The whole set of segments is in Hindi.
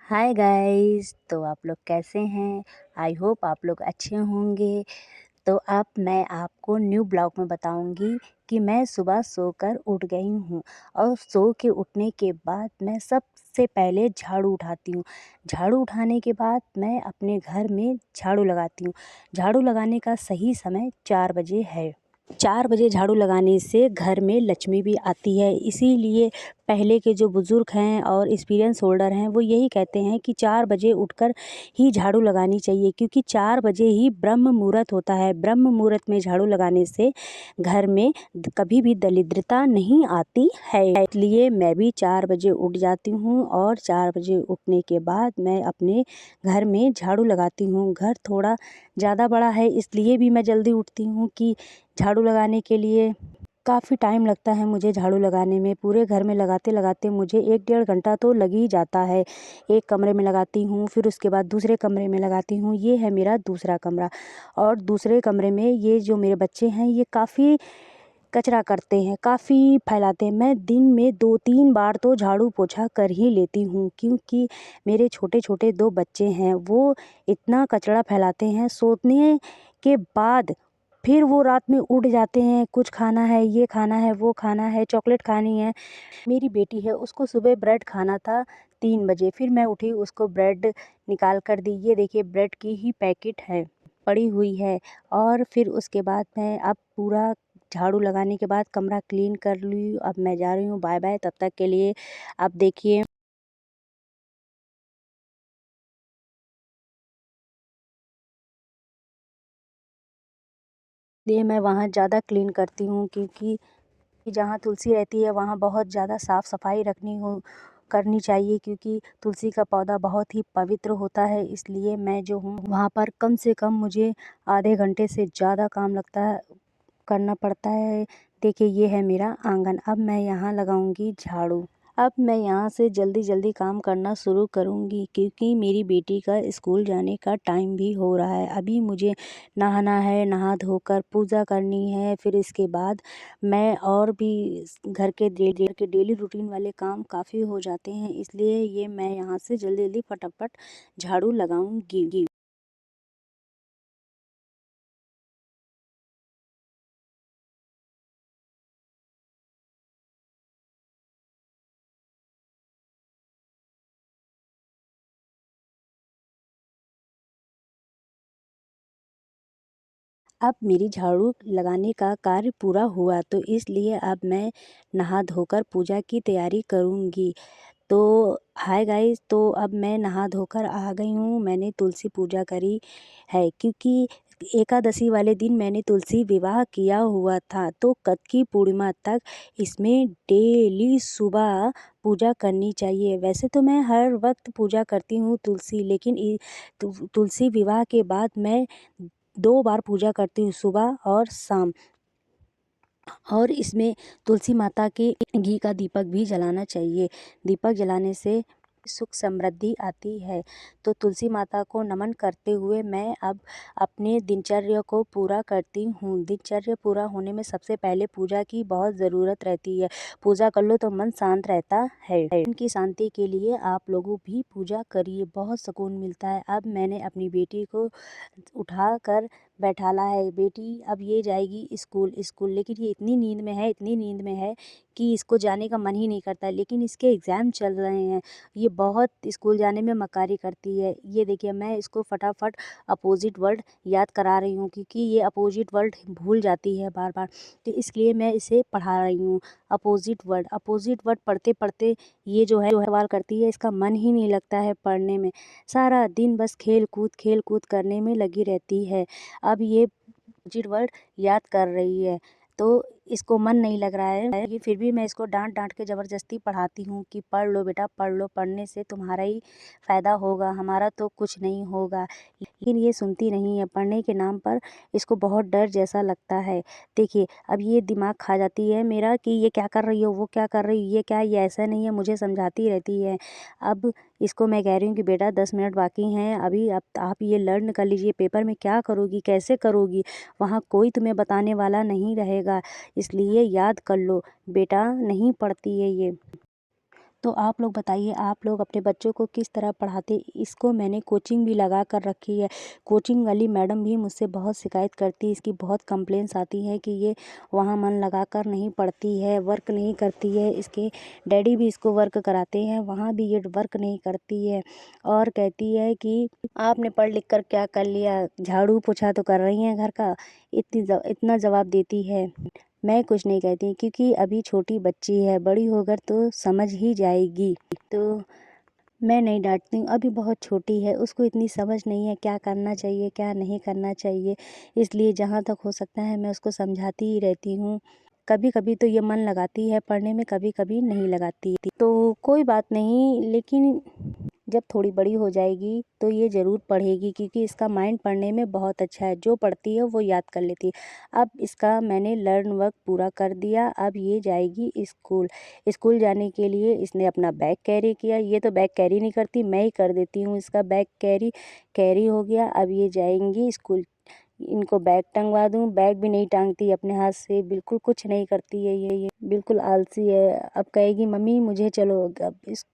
Hi guys. तो आप लोग कैसे हैं? आई होप आप लोग अच्छे होंगे। तो अब मैं आपको न्यू ब्लॉग में बताऊंगी कि मैं सुबह सोकर उठ गई हूँ और सो के उठने के बाद मैं सबसे पहले झाड़ू उठाती हूँ। झाड़ू उठाने के बाद मैं अपने घर में झाड़ू लगाती हूँ। झाड़ू लगाने का सही समय 4 बजे है। 4 बजे झाड़ू लगाने से घर में लक्ष्मी भी आती है। इसीलिए पहले के जो बुज़ुर्ग हैं और एक्सपीरियंस होल्डर हैं वो यही कहते हैं कि 4 बजे उठकर ही झाड़ू लगानी चाहिए, क्योंकि 4 बजे ही ब्रह्म मुहूर्त होता है। ब्रह्म मुहूर्त में झाड़ू लगाने से घर में कभी भी दरिद्रता नहीं आती है। इसलिए मैं भी 4 बजे उठ जाती हूँ और 4 बजे उठने के बाद मैं अपने घर में झाड़ू लगाती हूँ। घर थोड़ा ज़्यादा बड़ा है, इसलिए भी मैं जल्दी उठती हूँ कि झाड़ू लगाने के लिए काफ़ी टाइम लगता है मुझे झाड़ू लगाने में। पूरे घर में लगाते-लगाते मुझे 1 डेढ़ घंटा तो लग ही जाता है। एक कमरे में लगाती हूँ, फिर उसके बाद दूसरे कमरे में लगाती हूँ। ये है मेरा दूसरा कमरा और दूसरे कमरे में ये जो मेरे बच्चे हैं ये काफ़ी कचरा करते हैं, काफ़ी फैलाते हैं। मैं दिन में 2-3 बार तो झाड़ू पोछा कर ही लेती हूँ, क्योंकि मेरे छोटे-छोटे 2 बच्चे हैं, वो इतना कचरा फैलाते हैं। सोने के बाद फिर वो रात में उठ जाते हैं, कुछ खाना है, ये खाना है, वो खाना है, चॉकलेट खानी है। मेरी बेटी है, उसको सुबह ब्रेड खाना था 3 बजे, फिर मैं उठी उसको ब्रेड निकाल कर दी। ये देखिए ब्रेड की ही पैकेट है, पड़ी हुई है। और फिर उसके बाद मैं अब पूरा झाड़ू लगाने के बाद कमरा क्लीन कर ली। अब मैं जा रही हूँ, बाय बाय तब तक के लिए। अब देखिए ये मैं वहाँ ज़्यादा क्लीन करती हूँ, क्योंकि जहाँ तुलसी रहती है वहाँ बहुत ज़्यादा साफ़ सफाई करनी चाहिए, क्योंकि तुलसी का पौधा बहुत ही पवित्र होता है। इसलिए मैं जो हूँ वहाँ पर कम से कम मुझे आधे घंटे से ज़्यादा काम करना पड़ता है। देखिए ये है मेरा आंगन। अब मैं यहाँ लगाऊंगी झाड़ू। अब मैं यहाँ से जल्दी-जल्दी काम करना शुरू करूँगी, क्योंकि मेरी बेटी का स्कूल जाने का टाइम भी हो रहा है। अभी मुझे नहाना है, नहा धोकर पूजा करनी है। फिर इसके बाद मैं और भी घर के डेली रूटीन वाले काम काफ़ी हो जाते हैं, इसलिए ये मैं यहाँ से जल्दी-जल्दी फटाफट झाड़ू लगाऊँगी। अब मेरी झाड़ू लगाने का कार्य पूरा हुआ, तो इसलिए अब मैं नहा धोकर पूजा की तैयारी करूँगी। तो हाय गाइस, तो अब मैं नहा धोकर आ गई हूँ। मैंने तुलसी पूजा करी है, क्योंकि एकादशी वाले दिन मैंने तुलसी विवाह किया हुआ था। तो कत की पूर्णिमा तक इसमें डेली सुबह पूजा करनी चाहिए। वैसे तो मैं हर वक्त पूजा करती हूँ तुलसी, लेकिन तुलसी विवाह के बाद मैं 2 बार पूजा करती हूँ, सुबह और शाम। और इसमें तुलसी माता के घी का दीपक भी जलाना चाहिए। दीपक जलाने से सुख समृद्धि आती है। तो तुलसी माता को नमन करते हुए मैं अब अपने दिनचर्या को पूरा करती हूँ। दिनचर्या पूरा होने में सबसे पहले पूजा की बहुत ज़रूरत रहती है। पूजा कर लो तो मन शांत रहता है। मन की शांति के लिए आप लोगों भी पूजा करिए, बहुत सुकून मिलता है। अब मैंने अपनी बेटी को उठाकर बैठाला है। बेटी अब ये जाएगी स्कूल, लेकिन ये इतनी नींद में है कि इसको जाने का मन ही नहीं करता है। लेकिन इसके एग्ज़ाम चल रहे हैं, ये बहुत स्कूल जाने में मक्कारी करती है। ये देखिए मैं इसको फटाफट अपोज़िट वर्ड याद करा रही हूँ, क्योंकि ये अपोज़िट वर्ड भूल जाती है बार-बार। तो इसलिए मैं इसे पढ़ा रही हूँ अपोज़िट वर्ड पढ़ते-पढ़ते ये जो है सवाल करती है, इसका मन ही नहीं लगता है पढ़ने में। सारा दिन बस खेल-कूद करने में लगी रहती है। अब ये अपोज़िट वर्ड याद कर रही है, तो इसको मन नहीं लग रहा है। ये फिर भी मैं इसको डाँट-डाँट के ज़बरदस्ती पढ़ाती हूँ कि पढ़ लो बेटा, पढ़ लो, पढ़ने से तुम्हारा ही फ़ायदा होगा, हमारा तो कुछ नहीं होगा। लेकिन ये सुनती नहीं है, पढ़ने के नाम पर इसको बहुत डर जैसा लगता है। देखिए, अब ये दिमाग खा जाती है मेरा कि ये क्या कर रही हो, वो क्या कर रही हो, ये क्या, ये ऐसा नहीं है, मुझे समझाती रहती है। अब इसको मैं कह रही हूँ कि बेटा 10 मिनट बाकी हैं, अभी अब आप ये लर्न कर लीजिए, पेपर में क्या करोगी, कैसे करोगी, वहाँ कोई तुम्हें बताने वाला नहीं रहेगा, इसलिए याद कर लो। बेटा नहीं पढ़ती है ये। तो आप लोग बताइए, आप लोग अपने बच्चों को किस तरह पढ़ाते? इसको मैंने कोचिंग भी लगा कर रखी है। कोचिंग वाली मैडम भी मुझसे बहुत शिकायत करती है, इसकी बहुत कंप्लेंट्स आती हैं कि ये वहाँ मन लगाकर नहीं पढ़ती है, वर्क नहीं करती है। इसके डैडी भी इसको वर्क कराते हैं, वहाँ भी ये वर्क नहीं करती है और कहती है कि आपने पढ़ लिख कर क्या कर लिया? झाड़ू पोछा तो कर रही हैं घर का, इतना जवाब देती है। मैं कुछ नहीं कहती क्योंकि अभी छोटी बच्ची है, बड़ी होकर तो समझ ही जाएगी। तो मैं नहीं डाँटती हूँ, अभी बहुत छोटी है, उसको इतनी समझ नहीं है क्या करना चाहिए, क्या नहीं करना चाहिए। इसलिए जहाँ तक हो सकता है मैं उसको समझाती ही रहती हूँ। कभी-कभी तो ये मन लगाती है पढ़ने में, कभी-कभी नहीं लगाती। तो कोई बात नहीं, लेकिन जब थोड़ी बड़ी हो जाएगी तो ये ज़रूर पढ़ेगी क्योंकि इसका माइंड पढ़ने में बहुत अच्छा है। जो पढ़ती है वो याद कर लेती है। अब इसका मैंने लर्न वर्क पूरा कर दिया, अब ये जाएगी स्कूल। स्कूल जाने के लिए इसने अपना बैग कैरी किया। ये तो बैग कैरी नहीं करती, मैं ही कर देती हूँ इसका बैग कैरी। कैरी हो गया, अब ये जाएंगी स्कूल। इनको बैग टंगवा दूँ, बैग भी नहीं टांगती अपने हाथ से, बिल्कुल कुछ नहीं करती है ये बिल्कुल आलसी है। अब कहेगी मम्मी मुझे चलो अब इस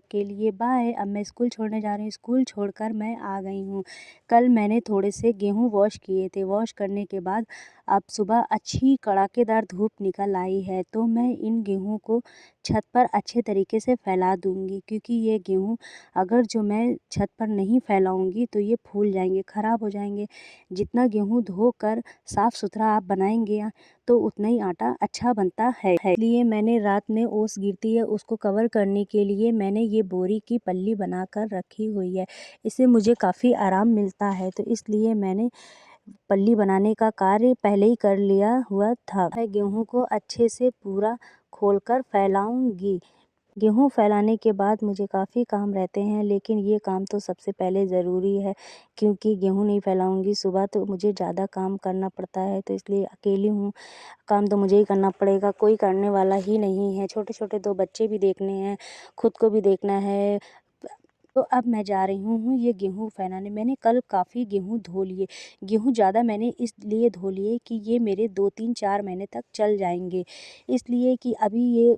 के लिए बाय। अब मैं स्कूल छोड़ने जा रही हूँ। स्कूल छोड़कर मैं आ गई हूँ। कल मैंने थोड़े से गेहूँ वॉश किए थे। वॉश करने के बाद अब सुबह अच्छी कड़ाकेदार धूप निकल आई है, तो मैं इन गेहूँ को छत पर अच्छे तरीके से फैला दूँगी क्योंकि ये गेहूँ अगर जो मैं छत पर नहीं फैलाऊँगी तो ये फूल जाएँगे, ख़राब हो जाएँगे। जितना गेहूँ धोकर साफ़-सुथरा आप बनाएँगे तो उतना ही आटा अच्छा बनता है। इसलिए मैंने रात में ओस गिरती है उसको कवर करने के लिए मैंने ये बोरी की पल्ली बनाकर रखी हुई है। इससे मुझे काफ़ी आराम मिलता है, तो इसलिए मैंने पल्ली बनाने का कार्य पहले ही कर लिया हुआ था। मैं गेहूँ को अच्छे से पूरा खोलकर फैलाऊँगी। गेहूँ फैलाने के बाद मुझे काफ़ी काम रहते हैं, लेकिन ये काम तो सबसे पहले ज़रूरी है क्योंकि गेहूँ नहीं फैलाऊँगी सुबह तो मुझे ज़्यादा काम करना पड़ता है, तो इसलिए अकेली हूँ, काम तो मुझे ही करना पड़ेगा, कोई करने वाला ही नहीं है। छोटे-छोटे 2 बच्चे भी देखने हैं, खुद को भी देखना है। तो अब मैं जा रही हूँ ये गेहूँ फैलाने। मैंने कल काफ़ी गेहूँ धो लिए। गेहूँ ज़्यादा मैंने इसलिए धो लिए कि ये मेरे 2, 3, 4 महीने तक चल जाएँगे। इसलिए कि अभी ये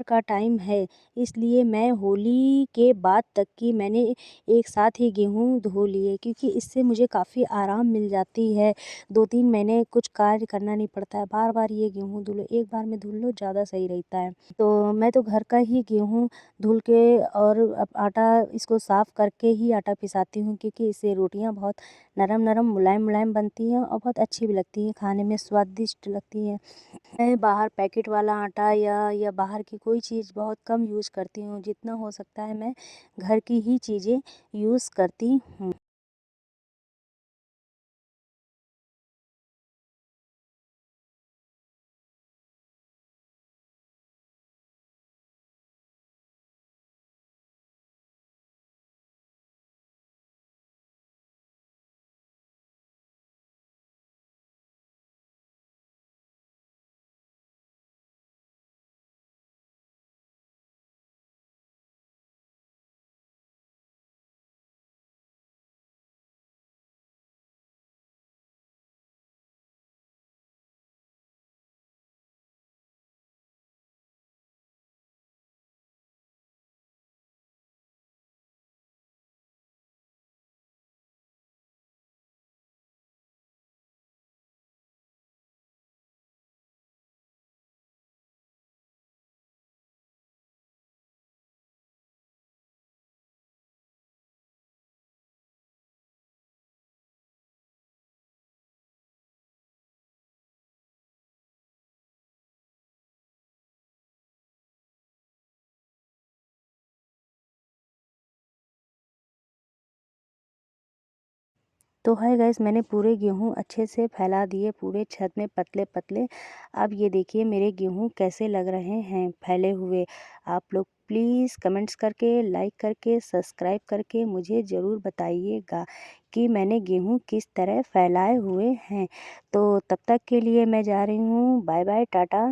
का टाइम है, इसलिए मैं होली के बाद तक की मैंने एक साथ ही गेहूँ धो लिए क्योंकि इससे मुझे काफ़ी आराम मिल जाती है। 2-3 महीने कुछ कार्य करना नहीं पड़ता है, बार-बार ये गेहूँ धुलो, एक बार में धुल लो ज़्यादा सही रहता है। तो मैं तो घर का ही गेहूँ धुल के और अब आटा इसको साफ़ करके ही आटा पिसाती हूँ क्योंकि इससे रोटियाँ बहुत नरम-नरम, मुलायम-मुलायम बनती हैं और बहुत अच्छी भी लगती हैं, खाने में स्वादिष्ट लगती हैं। मैं बाहर पैकेट वाला आटा या बाहर की कोई चीज़ बहुत कम यूज़ करती हूँ, जितना हो सकता है मैं घर की ही चीज़ें यूज़ करती हूँ। तो हाय गाइस, मैंने पूरे गेहूँ अच्छे से फैला दिए पूरे छत में पतले-पतले। अब ये देखिए मेरे गेहूँ कैसे लग रहे हैं फैले हुए। आप लोग प्लीज़ कमेंट्स करके, लाइक करके, सब्सक्राइब करके मुझे ज़रूर बताइएगा कि मैंने गेहूँ किस तरह फैलाए हुए हैं। तो तब तक के लिए मैं जा रही हूँ। Bye bye, Tata.